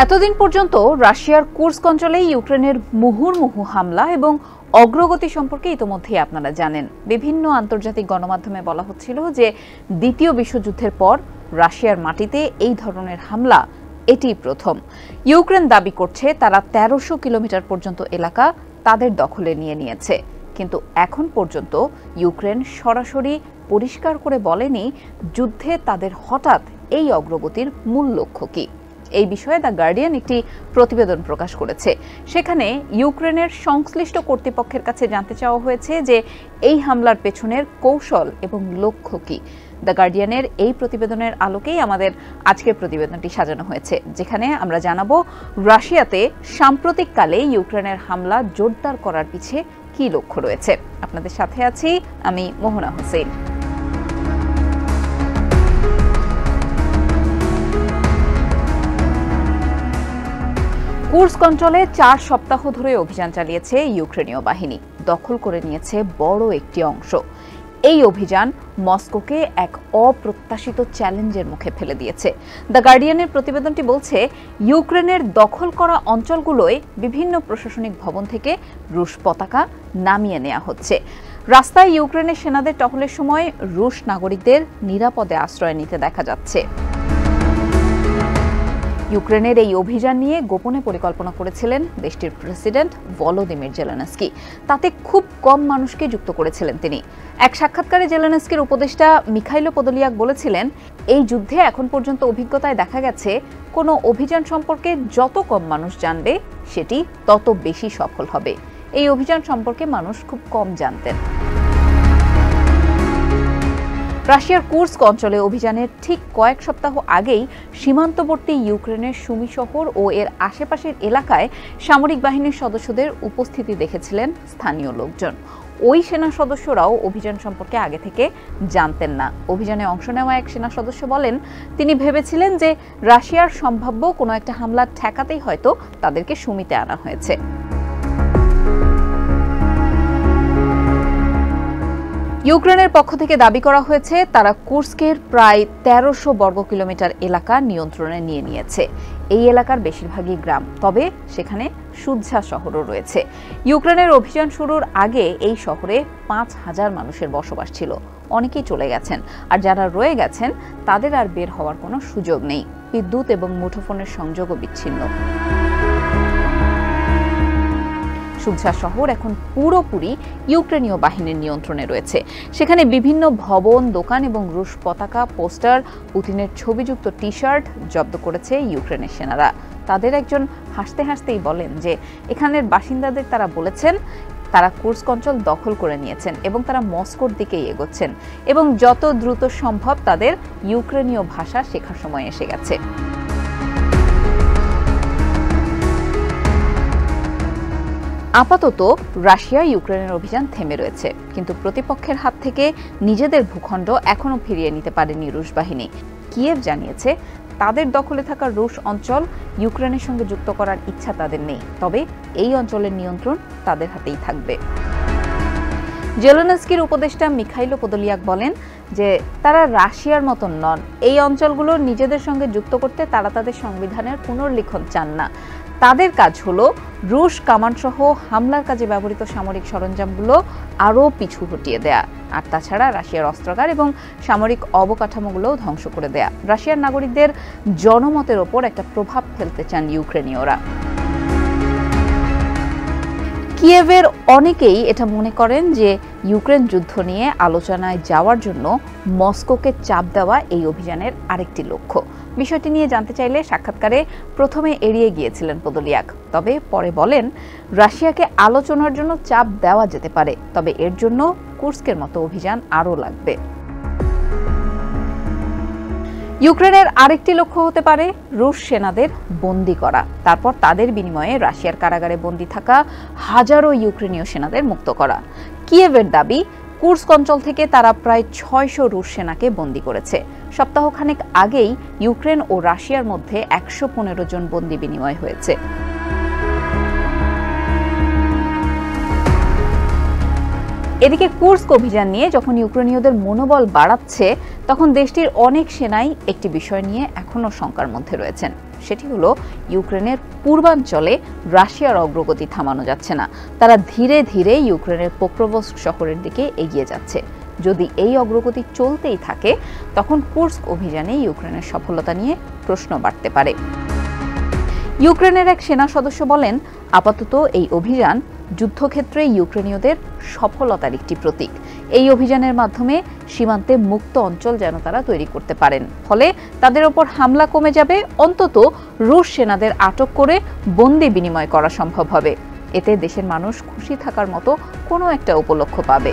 এতদিন পর্যন্ত রাশিয়ার কুর্স্ক অঞ্চলে ইউক্রেনের মুহুর্মুহু হামলা এবং অগ্রগতি সম্পর্কে ইতোমধ্যেই আপনারা জানেন। বিভিন্ন আন্তর্জাতিক গণমাধ্যমে বলা হচ্ছিল যে দ্বিতীয় বিশ্বযুদ্ধের পর রাশিয়ার মাটিতে এই ধরনের হামলা এটি প্রথম। ইউক্রেন দাবি করছে তারা ১৩০০ কিলোমিটার পর্যন্ত এলাকা তাদের দখলে নিয়ে নিয়েছে, কিন্তু এখন পর্যন্ত ইউক্রেন সরাসরি পরিষ্কার করে বলেনি যুদ্ধে তাদের হঠাৎ এই অগ্রগতির মূল লক্ষ্য কী। এই বিষয়ে দ্য গার্ডিয়ান একটি প্রতিবেদন প্রকাশ করেছে। সেখানে ইউক্রেনের সংশ্লিষ্ট কর্তৃপক্ষের কাছে জানতে চাওয়া হয়েছে যে এই হামলার পেছনের কৌশল এবং লক্ষ্য কী। দ্য গার্ডিয়ানের এই প্রতিবেদনের আলোকেই আমাদের আজকের প্রতিবেদনটি সাজানো হয়েছে, যেখানে আমরা জানাবো রাশিয়াতে সাম্প্রতিককালে ইউক্রেনের হামলা জোরদার করার পিছে কী লক্ষ্য রয়েছে। আপনাদের সাথে আছি আমি মোহনা হোসেন। কুর্স্ক অঞ্চলে ৪ সপ্তাহ ধরে অভিযান চালিয়েছে ইউক্রেনীয় বাহিনী, দখল করে নিয়েছে বড় একটি অংশ। এই অভিযান মস্কোকে এক অপ্রত্যাশিত চ্যালেঞ্জের মুখে ফেলে দিয়েছে। দ্য গার্ডিয়ানের প্রতিবেদনটি বলছে, ইউক্রেনের দখল করা অঞ্চলগুলোয় বিভিন্ন প্রশাসনিক ভবন থেকে রুশ পতাকা নামিয়ে নেওয়া হচ্ছে। রাস্তায় ইউক্রেনের সেনাদের টহলের সময় রুশ নাগরিকদের নিরাপদে আশ্রয় নিতে দেখা যাচ্ছে। ইউক্রেনের এই অভিযান নিয়ে গোপনে পরিকল্পনা করেছিলেন দেশটির প্রেসিডেন্ট ভলোদিমির জেলেনস্কি। তাতে খুব কম মানুষকে যুক্ত করেছিলেন তিনি। এক সাক্ষাৎকারে জেলেনস্কির উপদেষ্টা মিখাইলো পোদোলিয়াক বলেছিলেন, এই যুদ্ধে এখন পর্যন্ত অভিজ্ঞতায় দেখা গেছে কোনো অভিযান সম্পর্কে যত কম মানুষ জানবে সেটি তত বেশি সফল হবে। এই অভিযান সম্পর্কে মানুষ খুব কম জানতেন। রাশিয়ার কুর্স্ক অঞ্চলে অভিযানের ঠিক কয়েক সপ্তাহ আগেই সীমান্তবর্তী ইউক্রেনের সুমি শহর ও এর আশেপাশের এলাকায় সামরিক বাহিনীর সদস্যদের উপস্থিতি দেখেছিলেন স্থানীয় লোকজন। ওই সেনা সদস্যরাও অভিযান সম্পর্কে আগে থেকে জানতেন না। অভিযানে অংশ নেওয়া এক সেনা সদস্য বলেন, তিনি ভেবেছিলেন যে রাশিয়ার সম্ভাব্য কোনো একটা হামলা ঠেকাতেই হয়তো তাদেরকে সুমিতে আনা হয়েছে। ইউক্রেনের পক্ষ থেকে দাবি করা হয়েছে তারা কুর্স্কের প্রায় ১৩০০ বর্গ কিলোমিটার এলাকা নিয়ন্ত্রণে নিয়ে নিয়েছে। এই এলাকার বেশিরভাগই গ্রাম, তবে সেখানে সুদঝা শহরও রয়েছে। ইউক্রেনের অভিযান শুরুর আগে এই শহরে ৫,০০০ মানুষের বসবাস ছিল। অনেকেই চলে গেছেন, আর যারা রয়ে গেছেন তাদের আর বের হওয়ার কোনো সুযোগ নেই। বিদ্যুৎ এবং মুঠোফোনের সংযোগও বিচ্ছিন্ন। সুদঝা শহর এখন পুরোপুরি ইউক্রেনীয় বাহিনীর নিয়ন্ত্রণে রয়েছে। সেখানে বিভিন্ন ভবন, দোকান এবং রুশ পতাকা, পোস্টার, পুতিনের ছবিযুক্ত টি-শার্ট জব্দ করেছে ইউক্রেনের সেনারা। তাদের একজন হাসতে হাসতেই বলেন যে এখানের বাসিন্দাদের তারা বলেছেন তারা কুর্স্ক অঞ্চল দখল করে নিয়েছেন এবং তারা মস্কোর দিকেই এগোচ্ছেন এবং যত দ্রুত সম্ভব তাদের ইউক্রেনীয় ভাষা শেখার সময় এসে গেছে। আপাতত রাশিয়া ইউক্রেনের অভিযান থেমে রয়েছে, কিন্তু প্রতিপক্ষের হাত থেকে নিজেদের ভূখণ্ড এখনও ফিরিয়ে নিতে পারেনি রুশ বাহিনী। কিয়েভ জানিয়েছে তাদের দখলে থাকা রুশ অঞ্চল ইউক্রেনের সঙ্গে যুক্ত করার ইচ্ছা তাদের নেই, তবে এই অঞ্চলের নিয়ন্ত্রণ তাদের হাতেই থাকবে। জেলেনস্কির উপদেষ্টা মিখাইলো পোদোলিয়াক বলেন যে তারা রাশিয়ার মতন নন। এই অঞ্চলগুলো নিজেদের সঙ্গে যুক্ত করতে তারা তাদের সংবিধানের পুনর্লিখন চান না। তাদের কাজ হলো রুশ কামানসহ হামলার কাজে ব্যবহৃত সামরিক সরঞ্জামগুলো আরও পিছু হটিয়ে দেয়া, আর তাছাড়া রাশিয়ার অস্ত্রাগার এবং সামরিক অবকাঠামোগুলোও ধ্বংস করে দেয়া। রাশিয়ার নাগরিকদের জনমতের ওপর একটা প্রভাব ফেলতে চান ইউক্রেনীয়রা। কিয়েভের অনেকেই এটা মনে করেন যে ইউক্রেন যুদ্ধ নিয়ে আলোচনায় যাওয়ার জন্য মস্কোকে চাপ দেওয়া এই অভিযানের আরেকটি লক্ষ্য। বিষয়টি নিয়ে জানতে চাইলে সাক্ষাৎকারে প্রথমে এড়িয়ে গিয়েছিলেন পোদোলিয়াক, তবে পরে বলেন রাশিয়াকে আলোচনার জন্য চাপ দেওয়া যেতে পারে, তবে এর জন্য কুর্স্কের মতো অভিযান আরও লাগবে। ইউক্রেনের আরেকটি লক্ষ্য হতে পারে রুশ সেনাদের বন্দী করা, তারপর তাদের বিনিময়ে রাশিয়ার কারাগারে বন্দী থাকা হাজারো ইউক্রেনীয় সেনাদের মুক্ত করা। কিয়েভের দাবি, কুর্স্ক অঞ্চল থেকে তারা প্রায় ৬০০ রুশ সেনাকে বন্দী করেছে। সপ্তাহখানেক আগেই ইউক্রেন ও রাশিয়ার মধ্যে ১১৫ জন বন্দী বিনিময় হয়েছে। এদিকে কুর্স্ক অভিযান নিয়ে যখন ইউক্রেনীয়দের মনোবল বাড়াচ্ছে, তখন দেশটির অনেক সেনাই একটি বিষয় নিয়ে এখনো শঙ্কার মধ্যে রয়েছেন। সেটি হলো ইউক্রেনের পূর্বাঞ্চলে রাশিয়ার অগ্রগতি থামানো যাচ্ছে না। তারা ধীরে ধীরে ইউক্রেনের পোক্রোভস্ক শহরের দিকে এগিয়ে যাচ্ছে। যদি এই অগ্রগতি চলতেই থাকে তখন কুর্স্ক অভিযানে ইউক্রেনের সফলতা নিয়ে প্রশ্ন বাড়তে পারে। ইউক্রেনের এক সেনা সদস্য বলেন, আপাতত এই অভিযান যুদ্ধক্ষেত্রে ইউক্রেনীয়দের সফলতার একটি প্রতীক। এই অভিযানের মাধ্যমে সীমান্তে মুক্ত অঞ্চল যেন তারা তৈরি করতে পারেন, ফলে তাদের ওপর হামলা কমে যাবে, অন্তত রুশ সেনাদের আটক করে বন্দি বিনিময় করা সম্ভব হবে। এতে দেশের মানুষ খুশি থাকার মতো কোনো একটা উপলক্ষ পাবে।